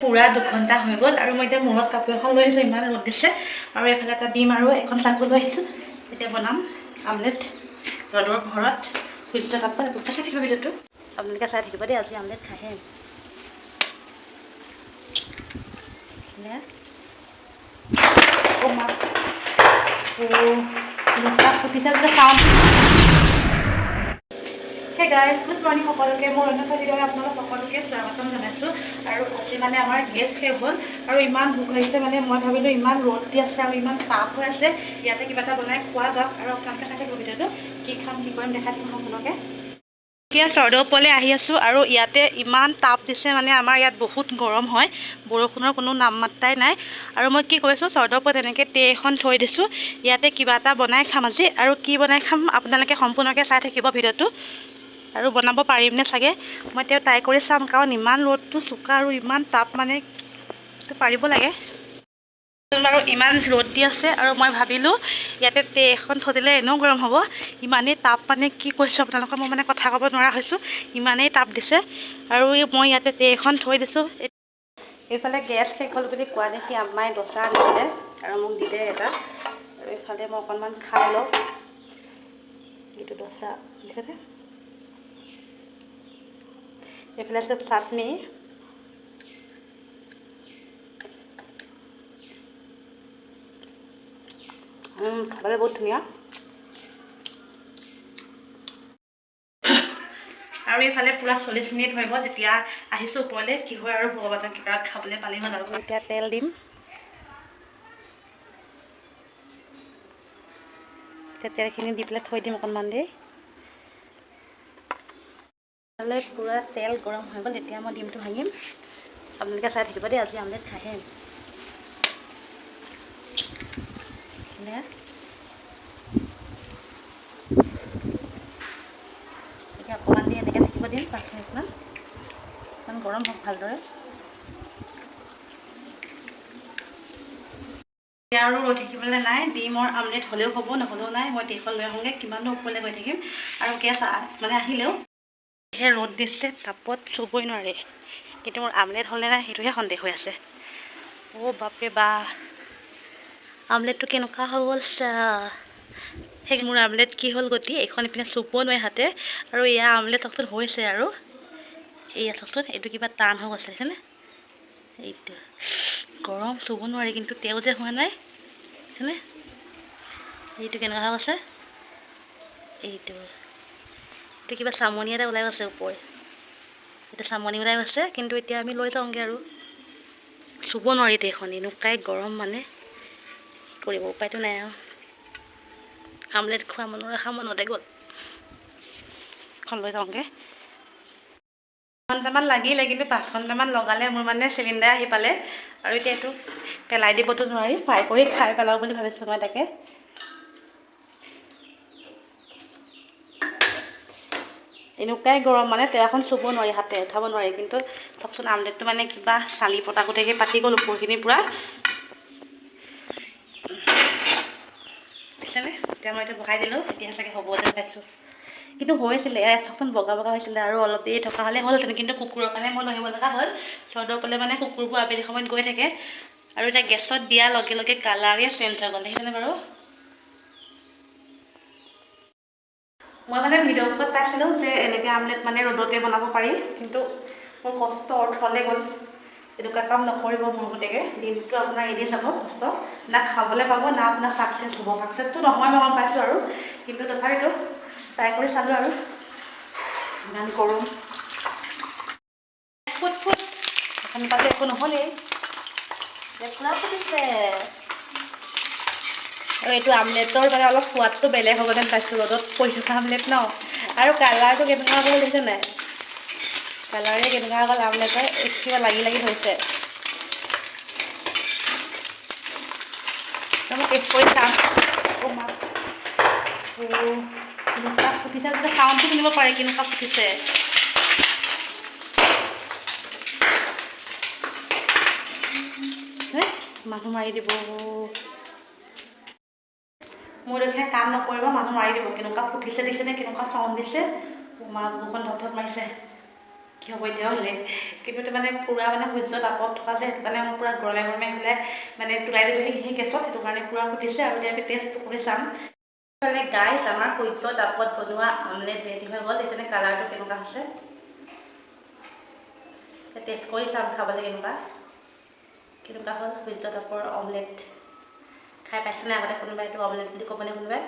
পুৰা 2 ঘণ্টা হৈ গ'ল আৰু মই এতিয়া মূৰত কাপোৰ এখন লৈ আহিছোঁ, ইমান ৰ'দ দিছে। আৰু এইফালে এটা ডিম আৰু এখন চাকু লৈ আহিছোঁ। এতিয়া বনাম আমলেট ৰ'দৰ ঘৰত সূৰ্য তাপত চাই থাকিব ভিডিঅ'টো, আপোনালোকে চাই থাকিব দেই। আজি omelette খাইহে hey guys, good morning সকলোকে। মোৰ ৰন্ধা ভিডিঅ'লৈ আপোনালোক সকলোকে স্বাগতম জনাইছোঁ। আৰু আজি মানে আমাৰ গেছ শেষ হ'ল আৰু ইমান ভোক লাগিছে। মানে মই ভাবিলোঁ ইমান ৰ'দ দি আছে আৰু ইমান তাপ হৈ আছে, ইয়াতে কিবা এটা বনাই খোৱা যাওক। আৰু আপোনালোকে চাই থাকিব ভিডিঅ'টো, কি খাম কি কৰিম দেখাই থাকিম সম্পূৰ্ণকৈ। এতিয়া চৰ্দপলৈ আহি আছোঁ আৰু ইয়াতে ইমান তাপ দিছে, মানে আমাৰ ইয়াত বহুত গৰম হয়, বৰষুণৰ কোনো নামমাত্ৰাই নাই। আৰু মই কি কৰিছোঁ, চৰ্দপত এনেকৈ টে এখন থৈ দিছোঁ, ইয়াতে কিবা এটা বনাই খাম আজি। আৰু কি বনাই খাম আপোনালোকে সম্পূৰ্ণকৈ চাই থাকিব ভিডিঅ'টো। আৰু বনাব পাৰিমনে চাগে, মই এতিয়া ট্ৰাই কৰি চাম, কাৰণ ইমান ৰ'দটো চোকা আৰু ইমান তাপ, মানে পাৰিব লাগে বাৰু। ইমান ৰ'দ দি আছে আৰু মই ভাবিলোঁ ইয়াতে টে এখন থৈ দিলে এনেও গৰম হ'ব। ইমানেই তাপ, মানে কি কৈছোঁ আপোনালোকক, মই মানে কথা ক'ব নোৱাৰা হৈছোঁ, ইমানেই তাপ দিছে। আৰু মই ইয়াতে টে এখন থৈ দিছোঁ। এইফালে গেছ শেষ হ'ল বুলি কোৱা দেখি আম্মাই দোচা আনিছিলে আৰু মোক দিলে এটা। আৰু এইফালে মই অকণমান খাই লওঁ, এইটো দোচা দিছেনে। এইফালে আছে চাটনি, খাবলৈ বহুত ধুনীয়া। আৰু এইফালে পূৰা 40 মিনিট হৈ গ'ল, এতিয়া আহিছোঁ ওপৰলৈ, কি হয় আৰু ভগৱানৰ কিবা খাবলৈ পালেই হ'ল। আৰু এতিয়া তেল দিম, এতিয়া তেলখিনি দি পেলাই থৈ দিম অকণমান দেৰি। এইফালে পূৰা তেল গৰম হৈ গ'ল, এতিয়া মই ডিমটো ভাঙিম, আপোনালোকে চাই থাকিব দেই। আজি আমলেট খাইহে এতিয়া অকণমান দেৰি এনেকৈ থাকিব দিম, 5 মিনিটমান, ইমান গৰম হওক ভালদৰে। আৰু ৰৈ থাকিবলৈ নাই, ডিমৰ আমলেট হ'লেও হ'ব নহ'লেও নাই। মই টেখন লৈ আহোঁগৈ, কিমাননো ওপৰলৈ গৈ থাকিম। আৰু গেছ মানে আহিলেও সেই ৰ'দ দিছে, তাপত চুবই নোৱাৰে। কিন্তু মোৰ আমলেট হ'লে নাই সেইটোহে সন্দেহ হৈ আছে। অ' বাপৰে বা, আমলেটটো কেনেকুৱা হৈ গ'ল চা। সেই মোৰ আমলেট কি হ'ল গতি, এইখন ইপিনে চুব নোৱাৰে হাতে। আৰু এয়া আমলেট চাওকচোন হৈছে, আৰু এয়া চাওকচোন, এইটো কিবা টান হৈ গৈছে দেখিছেনে। এইটো গৰম, চুব নোৱাৰি, কিন্তু তেও যে হোৱা নাই দেখিছেনে। এইটো কেনেকুৱা হৈ গৈছে, এইটো কিবা চামনি এটা ওলাই গৈছে ওপৰ, এতিয়া চামনি ওলাই গৈছে। কিন্তু এতিয়া আমি লৈ যাওঁগৈ, আৰু চুব নোৱাৰি তেখন, এনেকুৱাই গৰম, মানে কি কৰিব, উপায়টো নাই আৰু। আমলেট খোৱা মনৰ আশা মনতে গ'ল, এখন লৈ যাওঁগৈ। 5 ঘণ্টামান লাগিলে, কিন্তু 5 ঘণ্টামান লগালে মোৰ মানে চিলিণ্ডাৰ আহি পালে। আৰু এতিয়া এইটো পেলাই দিবতো নোৱাৰি, ফ্ৰাই কৰি খাই পেলাওঁ বুলি ভাবিছোঁ মই তাকে। এনেকুৱাই গৰম, মানে তেৱাখন চুব নোৱাৰি, হাতে উঠাব নোৱাৰি। কিন্তু চাওকচোন আমলেটটো মানে কিবা চালি পতা গোটেইকৈ পাতি গ'ল ওপৰখিনি পূৰা, দেখিছেনে। এতিয়া মই এইটো বহাই দিলোঁ, এতিয়া চাগে হ'ব যেন পাইছোঁ। কিন্তু হৈছিলে, ইয়াত চাওকচোন বগা বগা হৈছিলে, আৰু অলপ দেৰি থকা হ'লে হ'লহেঁতেন। কিন্তু কুকুৰৰ কাৰণে মই লৈ আহিব লগা হ'ল। চৰ্দপলে মানে কুকুৰবোৰ আবেলি সময়ত গৈ থাকে। আৰু এতিয়া গেছত দিয়াৰ লগে লগে কালাৰে চেঞ্জ হৈ গ'ল, দেখিছেনে বাৰু। মই মানে ভিডিঅ'ত পাইছিলোঁ যে এনেকৈ আমলেট মানে ৰ'দতে বনাব পাৰি, কিন্তু মোৰ কষ্ট অৰ্থলৈ গ'ল। এনেকুৱা কাম নকৰিব মোৰ গোটেকে, দিনটো আপোনাৰ এদিন যাব কষ্ট, না খাবলৈ পাব, না আপোনাৰ ছাকচেছ হ'ব। ছাকচেছটো নহয় মই গম পাইছোঁ আৰু, কিন্তু তথাপিতো ট্ৰাই কৰি চালোঁ। আৰু ইমান গৰম, ফুট ফুট এখন পাতে একো নহ'লেই, পূৰা ফুটিছে। আৰু এইটো আমলেটৰ মানে অলপ সোৱাদটো বেলেগ হ'ব যেন পাইছোঁ, ৰ'দত পৰি থকা আমলেট ন। আৰু কালাৰটো কেনেকুৱা হ'ল দেখিছে নাই, কালাৰে কেনেকুৱা হ'ল আমলেটৰ, কিবা লাগি লাগি ধৰিছে। মই টেষ্ট কৰি চাম। কেনেকুৱা ফুটিছে, যেতিয়া চাউণ্ডটো শুনিব পাৰে কেনেকুৱা ফুটিছে। মানুহ মাৰি দিব, মোৰ দেখে কাম নকৰিব, মানুহ মাৰি দিব। কেনেকুৱা ফুটিছে দেখিছেনে, কেনেকুৱা চাউণ্ড দিছে, বুকুখন ধপ ধপ মাৰিছে। কি হ'ব এতিয়া বোলে কিন্তু মানে পূৰা মানে সূৰ্য তাপত থকা যে সেইটো কাৰণে মই পূৰা গৰমে গৰমে আহিলে মানে তোলাই দিব সেই গেছত সেইটো কাৰণে পূৰা ফুটিছে আৰু এতিয়া আমি টেষ্ট কৰি চাম মানে গাইছ আমাৰ সূৰ্য তাপত বনোৱা আমলেট ৰেডি হৈ গ'ল এইজনে কালাৰটো কেনেকুৱা হৈছে টেষ্ট কৰি চাম খাবলৈ কেনেকুৱা হ'ল সূৰ্য তাপৰ অমলেট খাই পাইছেনে আগতে কোনোবাই এইটো অমলেট বুলি ক'বনে কোনোবাই